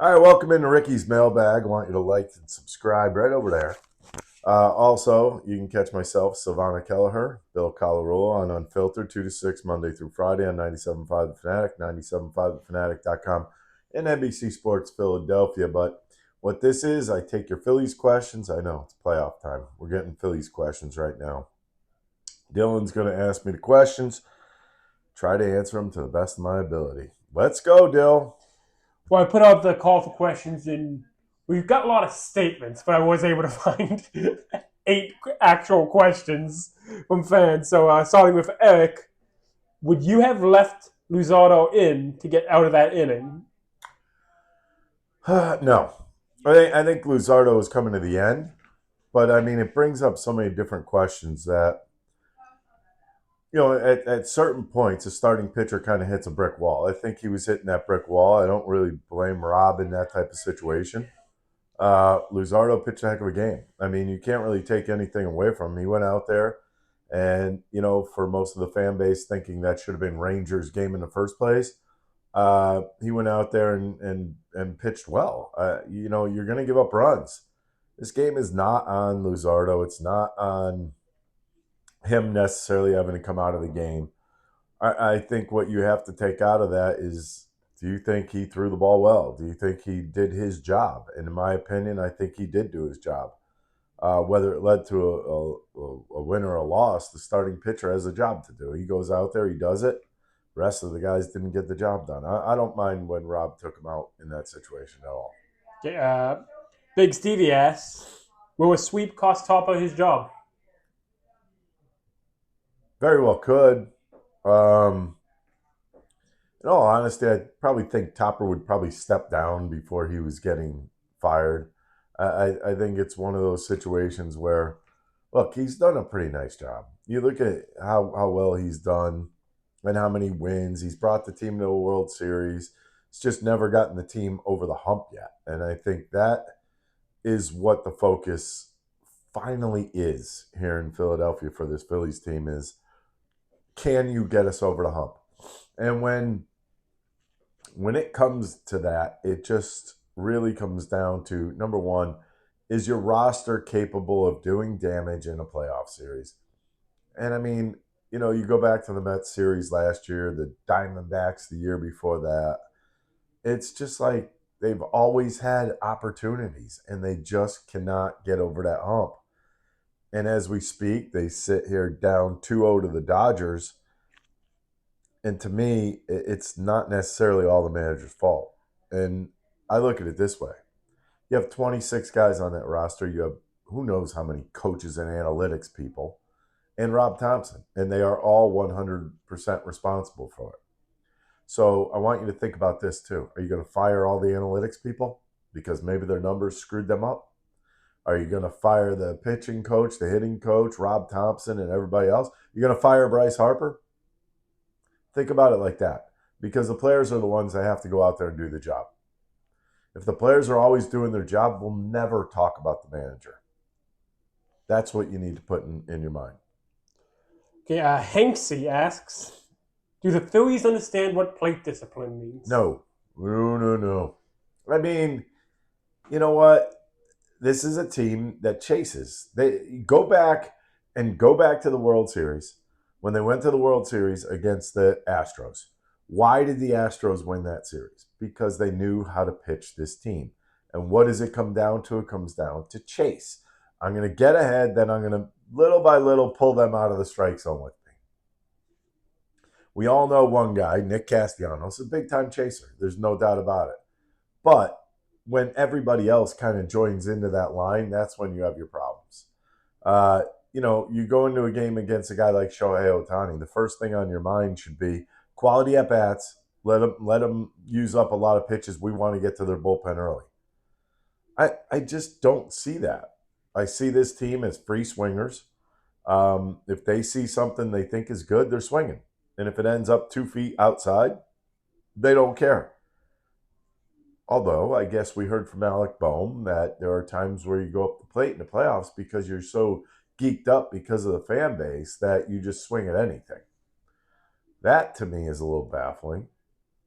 All right, welcome into Ricky's Mailbag. I want you to like and subscribe right over there. Also, you can catch myself, Silvana Kelleher, Bill Colarulo on Unfiltered, 2 to 6, Monday through Friday on 97.5 The Fanatic, 97.5thefanatic.com, and NBC Sports Philadelphia. But what this is, I take your Phillies questions. I know, it's playoff time. We're getting Phillies questions right now. Dylan's going to ask me the questions. Try to answer them to the best of my ability. Let's go, Dill. Well, I put out the call for questions, and we've got a lot of statements, but I was able to find 8 actual questions from fans. So, starting with Eric, would you have left Luzardo in to get out of that inning? No. I think Luzardo is coming to the end, but I mean, it brings up so many different questions that, at certain points, a starting pitcher kind of hits a brick wall. I think he was hitting that brick wall. I don't really blame Rob in that type of situation. Luzardo pitched a heck of a game. I mean, you can't really take anything away from him. He went out there, and for most of the fan base thinking that should have been Rangers' game in the first place, he went out there and pitched well. You're going to give up runs. This game is not on Luzardo. It's not on him necessarily having to come out of the game. I think what you have to take out of that is, do you think he threw the ball well? Do you think he did his job? And in my opinion, I think he did do his job. Whether it led to a win or a loss, the starting pitcher has a job to do. He goes out there, he does it. The rest of the guys didn't get the job done. I don't mind when Rob took him out in that situation at all. Okay, Big Stevie asks, will a sweep cost Topper his job? Very well could. Um, in all honesty, I probably think Topper would probably step down before he was getting fired. I think it's one of those situations where, look, he's done a pretty nice job. You look at how well he's done and how many wins. He's brought the team to a World Series. It's just never gotten the team over the hump yet. And I think that is what the focus finally is here in Philadelphia for this Phillies team is, can you get us over the hump? And when it comes to that, it just really comes down to, number one, is your roster capable of doing damage in a playoff series? And I mean, you go back to the Mets series last year, the Diamondbacks the year before that. It's just like they've always had opportunities and they just cannot get over that hump. And as we speak, they sit here down 2-0 to the Dodgers. And to me, it's not necessarily all the manager's fault. And I look at it this way. You have 26 guys on that roster. You have who knows how many coaches and analytics people, and Rob Thompson. And they are all 100% responsible for it. So I want you to think about this too. Are you going to fire all the analytics people because maybe their numbers screwed them up? Are you going to fire the pitching coach, the hitting coach, Rob Thompson, and everybody else? You're going to fire Bryce Harper? Think about it like that, because the players are the ones that have to go out there and do the job. If the players are always doing their job, we'll never talk about the manager. That's what you need to put in your mind. Okay, Hanksy asks, do the Phillies understand what plate discipline means? No. No. I mean, you know what? This is a team that chases. They go back to the World Series when they went to the World Series against the Astros. Why did the Astros win that series? Because they knew how to pitch this team. And what does it come down to? It comes down to chase. I'm going to get ahead, then I'm going to little by little pull them out of the strike zone with me. We all know one guy, Nick Castellanos, is a big-time chaser. There's no doubt about it. But when everybody else kind of joins into that line, that's when you have your problems. You go into a game against a guy like Shohei Ohtani, the first thing on your mind should be quality at-bats. Let them use up a lot of pitches. We want to get to their bullpen early. I just don't see that. I see this team as free swingers. If they see something they think is good, they're swinging. And if it ends up 2 feet outside, they don't care. Although, I guess we heard from Alec Bohm that there are times where you go up the plate in the playoffs because you're so geeked up because of the fan base that you just swing at anything. That, to me, is a little baffling.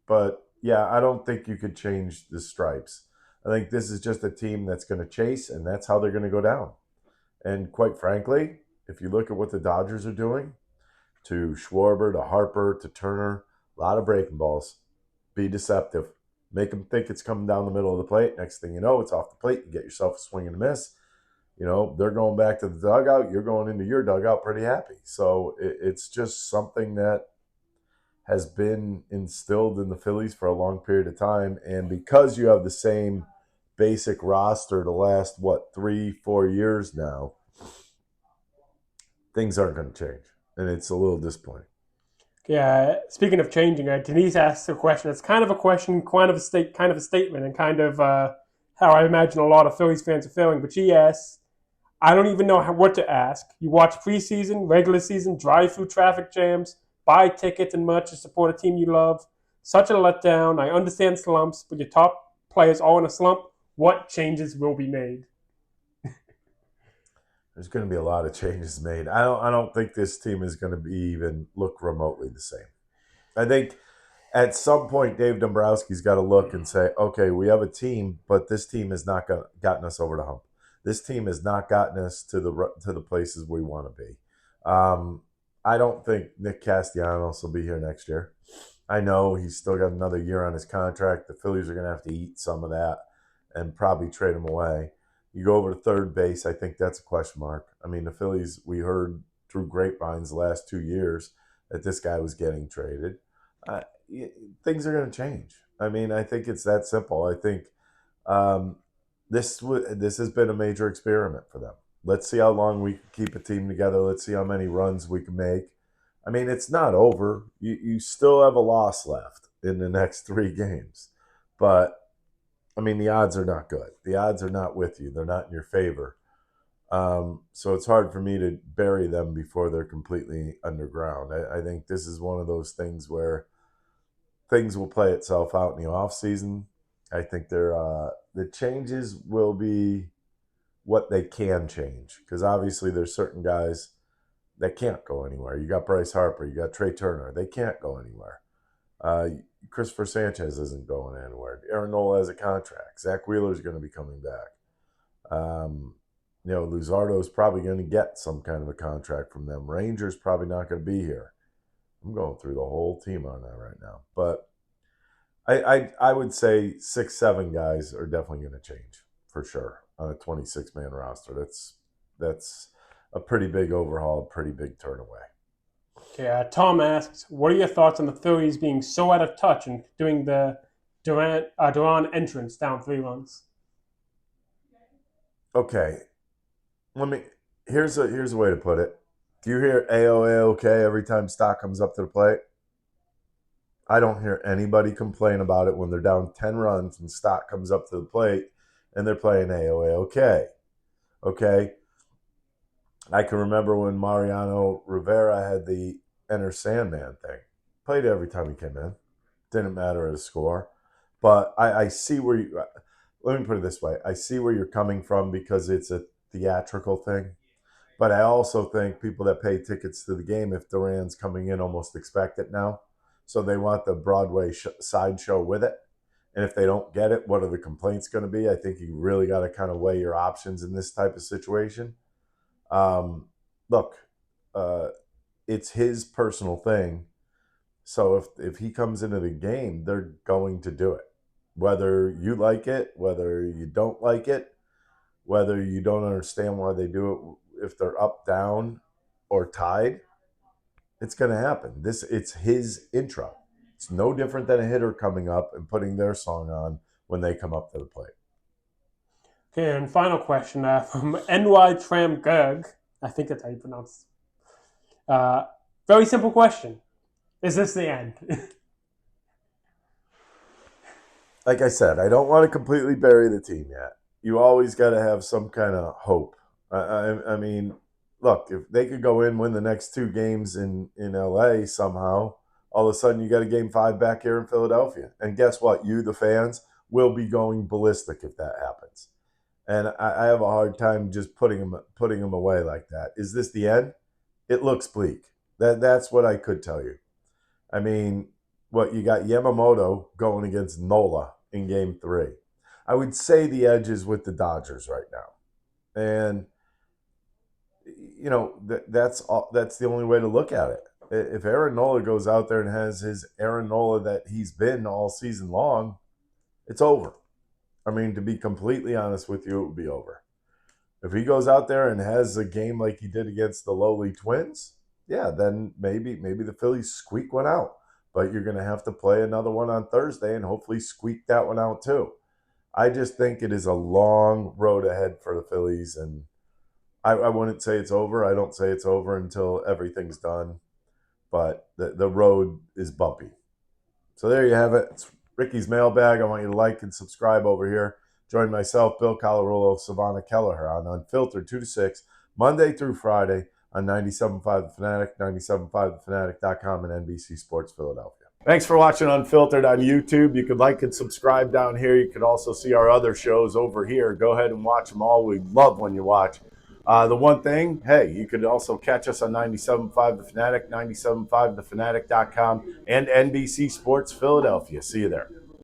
But yeah, I don't think you could change the stripes. I think this is just a team that's going to chase, and that's how they're going to go down. And quite frankly, if you look at what the Dodgers are doing, to Schwarber, to Harper, to Turner, a lot of breaking balls. Be deceptive. Make them think it's coming down the middle of the plate. Next thing you know, it's off the plate. You get yourself a swing and a miss. They're going back to the dugout. You're going into your dugout pretty happy. So it's just something that has been instilled in the Phillies for a long period of time. And because you have the same basic roster the last, 3-4 years now, things aren't going to change. And it's a little disappointing. Yeah. Speaking of changing, Denise asked a question. It's kind of a question, kind of a statement, and kind of how I imagine a lot of Phillies fans are feeling. But she asks, I don't even know what to ask. You watch preseason, regular season, drive through traffic jams, buy tickets and much to support a team you love. Such a letdown. I understand slumps, but your top players all in a slump. What changes will be made? There's going to be a lot of changes made. I don't think this team is going to be even look remotely the same. I think at some point Dave Dombrowski's got to look and say, okay, we have a team, but this team has not gotten us over the hump. This team has not gotten us to the places we want to be. I don't think Nick Castellanos will be here next year. I know he's still got another year on his contract. The Phillies are going to have to eat some of that and probably trade him away. You go over to third base, I think that's a question mark. I mean, the Phillies, we heard through grapevines the last 2 years that this guy was getting traded. Uh, Things are going to change. I mean, I think it's that simple. I think um, this has been a major experiment for them. Let's see how long we can keep a team together. Let's see how many runs we can make. I mean, it's not over. You still have a loss left in the next 3 games, but I mean, the odds are not good. The odds are not with you. They're not in your favor. So it's hard for me to bury them before they're completely underground. I think this is one of those things where things will play itself out in the off season. I think the changes will be what they can change, because obviously there's certain guys that can't go anywhere. You got Bryce Harper, you got Trey Turner. They can't go anywhere. Uh, Christopher Sanchez isn't going anywhere. Aaron Nola has a contract. Zach Wheeler's going to be coming back. Luzardo's probably going to get some kind of a contract from them. Ranger's probably not going to be here. I'm going through the whole team on that right now. But I would say 6-7 guys are definitely going to change for sure on a 26-man roster. That's a pretty big overhaul, a pretty big turn away. Okay, Tom asks, what are your thoughts on the Phillies being so out of touch and doing the Duran entrance down 3 runs? Okay, let me. Here's a way to put it. Do you hear AOA every time Stock comes up to the plate? I don't hear anybody complain about it when they're down 10 runs and Stock comes up to the plate and they're playing AOA. Okay. I can remember when Mariano Rivera had the Enter Sandman thing. Played every time he came in. Didn't matter his score. But I see where you. Let me put it this way. I see where you're coming from because it's a theatrical thing. But I also think people that pay tickets to the game, if Duran's coming in, almost expect it now. So they want the Broadway sideshow with it. And if they don't get it, what are the complaints going to be? I think you really got to kind of weigh your options in this type of situation. Look, uh, it's his personal thing. So if he comes into the game, they're going to do it. Whether you like it, whether you don't like it, whether you don't understand why they do it, if they're up, down, or tied, it's going to happen. It's his intro. It's no different than a hitter coming up and putting their song on when they come up to the plate. Okay, and final question from NY Tram Gug. I think that's how you pronounce it. Very simple question. Is this the end? Like I said, I don't want to completely bury the team yet. You always got to have some kind of hope. I mean, look, if they could go in, win the next 2 games in LA somehow, all of a sudden you got a game 5 back here in Philadelphia. And guess what? You, the fans, will be going ballistic if that happens. And I have a hard time just putting them away like that. Is this the end? It looks bleak. That's what I could tell you. I mean, what you got Yamamoto going against Nola in game 3. I would say the edge is with the Dodgers right now. And that's the only way to look at it. If Aaron Nola goes out there and has his Aaron Nola that he's been all season long, it's over. I mean, to be completely honest with you, it would be over. If he goes out there and has a game like he did against the lowly Twins, yeah, then maybe the Phillies squeak one out. But you're going to have to play another one on Thursday and hopefully squeak that one out too. I just think it is a long road ahead for the Phillies, and I wouldn't say it's over. I don't say it's over until everything's done, but the road is bumpy. So there you have it. It's Ricky's Mailbag. I want you to like and subscribe over here. Join myself, Bill Colarulo, Savannah Kelleher on Unfiltered 2 to 6, Monday through Friday on 97.5 The Fanatic, 97.5thefanatic.com, and NBC Sports Philadelphia. Thanks for watching Unfiltered on YouTube. You could like and subscribe down here. You could also see our other shows over here. Go ahead and watch them all. We love when you watch. The one thing, hey, you could also catch us on 97.5 The Fanatic, 97.5thefanatic.com, and NBC Sports Philadelphia. See you there.